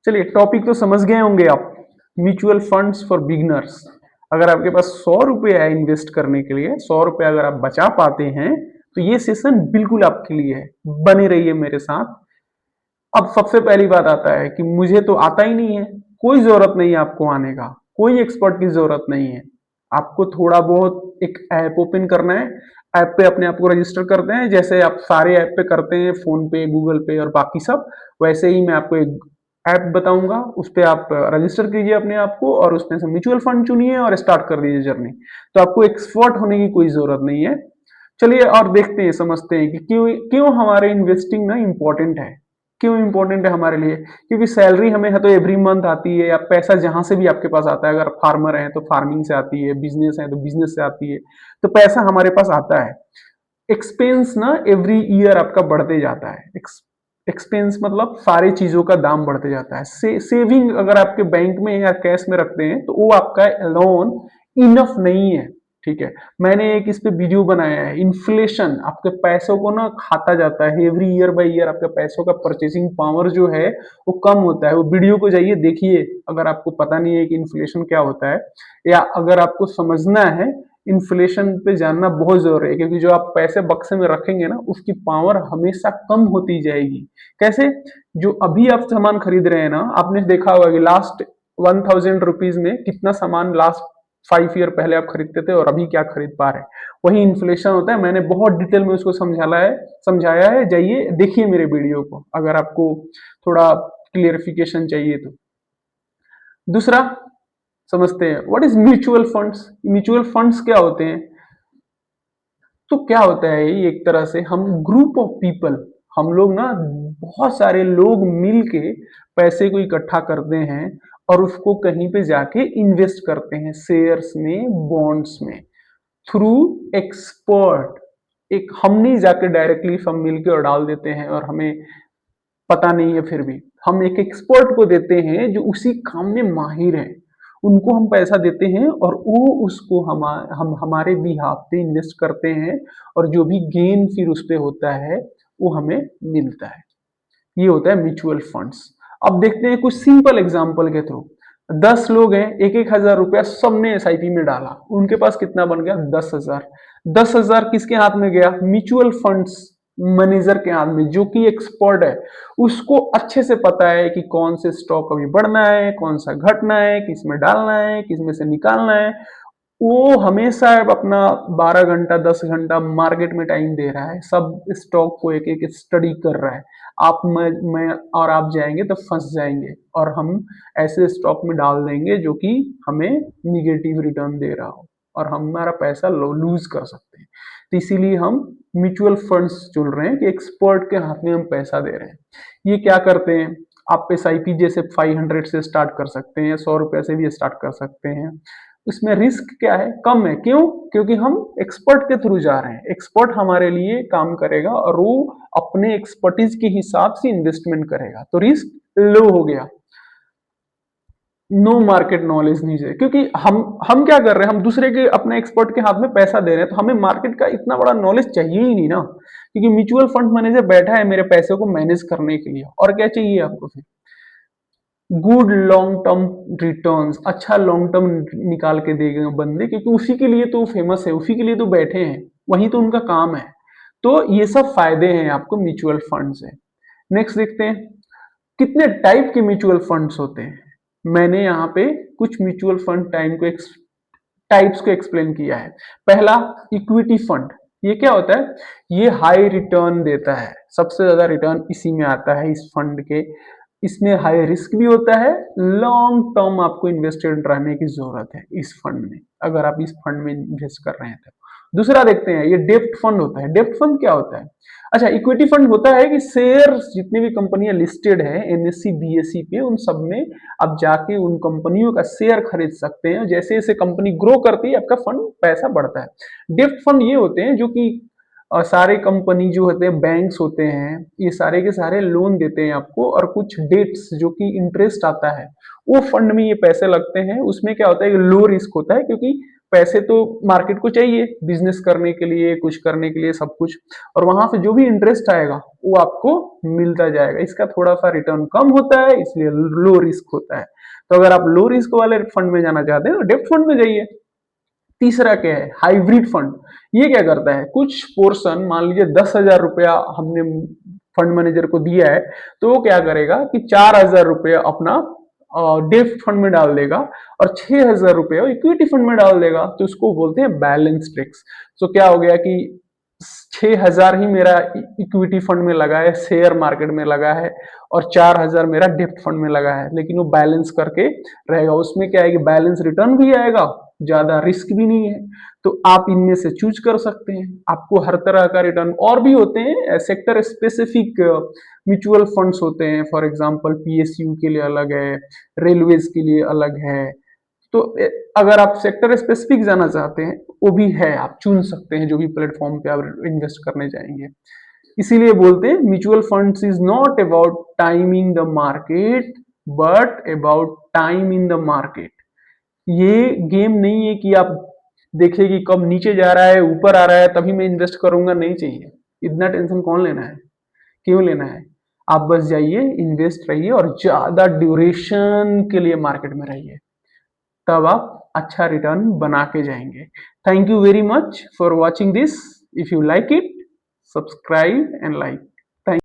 चलिए टॉपिक तो समझ गए होंगे आप, म्यूचुअल फंड्स फॉर बिगिनर्स। अगर आपके पास 100 रुपये है इन्वेस्ट करने के लिए, 100 रुपये अगर आप बचा पाते हैं तो ये सेशन बिल्कुल आपके लिए है, बने रहिए मेरे साथ। अब सबसे पहली बात आता है कि मुझे तो आता ही नहीं है। कोई जरूरत नहीं है आपको आने का, कोई एक्सपर्ट की जरूरत नहीं है। आपको थोड़ा बहुत एक ऐप ओपन करना है, ऐप पे अपने आप को रजिस्टर करते हैं, जैसे आप सारे ऐप पे करते हैं, फोन पे, गूगल पे और बाकी सब। वैसे ही मैं आपको एक ऐप बताऊंगा, उस पे आप रजिस्टर कीजिए अपने आप को और उसमें से म्यूचुअल फंड चुनिए और स्टार्ट कर दीजिए जर्नी। तो आपको एक्सपर्ट होने की कोई जरूरत नहीं है। चलिए और देखते हैं, समझते हैं कि क्यों क्यों हमारे इन्वेस्टिंग ना इम्पोर्टेंट है। क्यों इम्पोर्टेंट है हमारे लिए? क्योंकि सैलरी हमें है तो एवरी मंथ आती है, या पैसा जहां से भी आपके पास आता है, अगर फार्मर है तो फार्मिंग से आती है, बिजनेस है तो बिजनेस से आती है, तो पैसा हमारे पास आता है। एक्सपेंस ना एवरी ईयर आपका बढ़ते जाता है। एक्सपेंस मतलब सारी चीजों का दाम बढ़ते जाता है। सेविंग अगर आपके बैंक में या कैश में रखते हैं तो वो आपका लोन इनफ नहीं है। ठीक है, मैंने एक इस पे वीडियो बनाया है। इन्फ्लेशन आपके पैसों को ना खाता जाता है, एवरी ईयर बाय ईयर आपके पैसों का परचेसिंग पावर जो है वो कम होता है। वो वीडियो को जाइए देखिए, अगर आपको पता नहीं है कि इन्फ्लेशन क्या होता है, या अगर आपको समझना है इन्फ्लेशन पे जानना बहुत जरूरी है, क्योंकि जो आप पैसे बक्से में रखेंगे ना उसकी पावर हमेशा कम होती जाएगी। कैसे? जो अभी आप सामान खरीद रहे हैं ना, आपने देखा होगा कि लास्ट 1000 रुपीज में कितना सामान लास्ट 5 ईयर पहले आप खरीदते थे और अभी क्या खरीद पा रहे हैं। वही इन्फ्लेशन होता है। मैंने बहुत डिटेल में उसको समझाया है। जाइए देखिए मेरे वीडियो को, अगर आपको थोड़ा क्लियरिफिकेशन चाहिए तो। दूसरा समझते हैं, what is mutual funds. Mutual funds क्या होते हैं? तो क्या होता है, ये एक तरह से हम ग्रुप ऑफ पीपल, हम लोग ना बहुत सारे लोग मिल के पैसे को इकट्ठा करते हैं और उसको कहीं पे जाके इन्वेस्ट करते हैं, शेयर्स में, बॉन्ड्स में, थ्रू एक्सपर्ट। एक हम नहीं जाके डायरेक्टली सब मिलके और डाल देते हैं और हमें पता नहीं है, फिर भी हम एक एक्सपर्ट को देते हैं जो उसी काम में माहिर है। उनको हम पैसा देते हैं और वो उसको हम हमारे बिहाफ पे इन्वेस्ट करते हैं, और जो भी गेन फिर उस पे होता है वो हमें मिलता है। ये होता है म्यूचुअल फंड्स। अब देखते हैं कुछ सिंपल एग्जांपल के थ्रू। 10 लोग हैं, एक एक हजार रुपया सबने एसआईपी में डाला, उनके पास कितना बन गया? 10,000। 10,000 किसके हाथ में गया? म्यूचुअल फंड्स मैनेजर के हाथ में, जो कि एक्सपर्ट है। उसको अच्छे से पता है कि कौन से स्टॉक अभी बढ़ना है, कौन सा घटना है, किस में डालना है, किस में से निकालना है। वो हमेशा अपना 12 घंटा 10 घंटा मार्केट में टाइम दे रहा है, सब स्टॉक को एक एक स्टडी कर रहा है। आप मैं और आप जाएंगे तो फंस जाएंगे, और हम ऐसे स्टॉक में डाल देंगे जो कि हमें निगेटिव रिटर्न दे रहा हो और हमारा पैसा लूज कर सकते हैं। तो इसीलिए हम म्यूचुअल फंड्स चुन रहे हैं कि एक्सपर्ट के हाथ में हम पैसा दे रहे हैं। ये क्या करते हैं? आप एसआईपी जैसे 500 से स्टार्ट कर सकते हैं, 100 रुपए से भी स्टार्ट कर सकते हैं। इसमें रिस्क क्या है? कम है। क्यों? क्योंकि हम एक्सपर्ट के थ्रू जा रहे हैं। एक्सपर्ट हमारे लिए काम करेगा और वो अपने एक्सपर्टीज के हिसाब से इन्वेस्टमेंट करेगा, तो रिस्क लो हो गया। नो मार्केट नॉलेज नहीं चाहिए, क्योंकि हम क्या कर रहे हैं, हम दूसरे के अपने एक्सपर्ट के हाथ में पैसा दे रहे हैं, तो हमें मार्केट का इतना बड़ा नॉलेज चाहिए ही नहीं ना। क्योंकि म्यूचुअल फंड मैनेजर बैठा है मेरे पैसे को मैनेज करने के लिए, और क्या चाहिए आपको फिर? गुड लॉन्ग टर्म रिटर्न्स, अच्छा लॉन्ग टर्म निकाल के देगा बंदे, क्योंकि उसी के लिए तो फेमस है, उसी के लिए तो बैठे हैं, वही तो उनका काम है। तो ये सब फायदे हैं आपको म्यूचुअल फंड से। नेक्स्ट देखते हैं, कितने टाइप के म्यूचुअल फंड्स होते हैं। मैंने यहाँ पे कुछ म्यूचुअल फंड टाइप्स को एक्सप्लेन किया है। पहला, इक्विटी फंड। ये क्या होता है? ये हाई रिटर्न देता है, सबसे ज्यादा रिटर्न इसी में आता है, इस फंड के। इसमें हाई रिस्क भी होता है, लॉन्ग टर्म आपको इन्वेस्टेड रहने की जरूरत है इस फंड में, अगर आप इस फंड में इन्वेस्ट कर रहे हैं तो। दूसरा देखते हैं, ये डेप्ट फंड होता है। डेप्ट फंड क्या होता है? अच्छा, इक्विटी फंड होता है कि शेयर जितनी भी कंपनियां लिस्टेड है एनएससी बीएससी पे, उन सब में आप जाके उन कंपनियों का शेयर खरीद सकते हैं। जैसे जैसे कंपनी ग्रो करती है आपका फंड पैसा बढ़ता है। डेप्ट फंड ये होते हैं जो कि सारे कंपनी जो होते हैं, बैंक्स होते हैं, ये सारे के सारे लोन देते हैं आपको, और कुछ डेट्स जो कि इंटरेस्ट आता है वो फंड में ये पैसे लगते हैं। उसमें क्या होता है, लो रिस्क होता है, क्योंकि पैसे तो मार्केट को चाहिए बिजनेस करने के लिए, कुछ करने के लिए, सब कुछ। और वहां से जो भी इंटरेस्ट आएगा वो आपको मिलता जाएगा। इसका थोड़ा सा रिटर्न कम होता है, इसलिए लो रिस्क होता है। तो अगर आप लो रिस्क वाले फंड में जाना चाहते हैं तो डेब्ट फंड में जाइए। तीसरा क्या है, हाइब्रिड फंड। ये क्या करता है, कुछ पोर्शन, मान लीजिए 10,000 रुपया हमने फंड मैनेजर को दिया है, तो वो क्या करेगा कि 4,000 रुपया अपना डेब्ट फंड में डाल देगा और 6,000 रुपया इक्विटी फंड में डाल देगा। तो उसको बोलते हैं बैलेंस ट्रिक्स। तो क्या हो गया कि 6,000 ही मेरा इक्विटी फंड में लगा है, शेयर मार्केट में लगा है, और 4,000 मेरा डेब्ट फंड में लगा है, लेकिन वो बैलेंस करके रहेगा। उसमें क्या है कि बैलेंस रिटर्न भी आएगा, ज्यादा रिस्क भी नहीं है। तो आप इनमें से चूज कर सकते हैं, आपको हर तरह का रिटर्न। और भी होते हैं सेक्टर स्पेसिफिक म्यूचुअल फंड्स होते हैं, फॉर एग्जांपल पीएसयू के लिए अलग है, रेलवेज के लिए अलग है। तो अगर आप सेक्टर स्पेसिफिक जाना चाहते हैं, वो भी है, आप चुन सकते हैं जो भी प्लेटफॉर्म पे आप इन्वेस्ट करने जाएंगे। इसीलिए बोलते हैं mutual funds is not about timing the market, but about time in the market. ये गेम नहीं है कि आप देखिए कि कब नीचे जा रहा है, ऊपर आ रहा है, तभी मैं इन्वेस्ट करूंगा। नहीं चाहिए, इतना टेंशन कौन लेना है, क्यों लेना है। आप बस जाइए, इन्वेस्ट रहिए और ज्यादा ड्यूरेशन के लिए मार्केट में रहिए, तब आप अच्छा रिटर्न बना के जाएंगे। Thank you very much for watching this. If you like it, subscribe and like.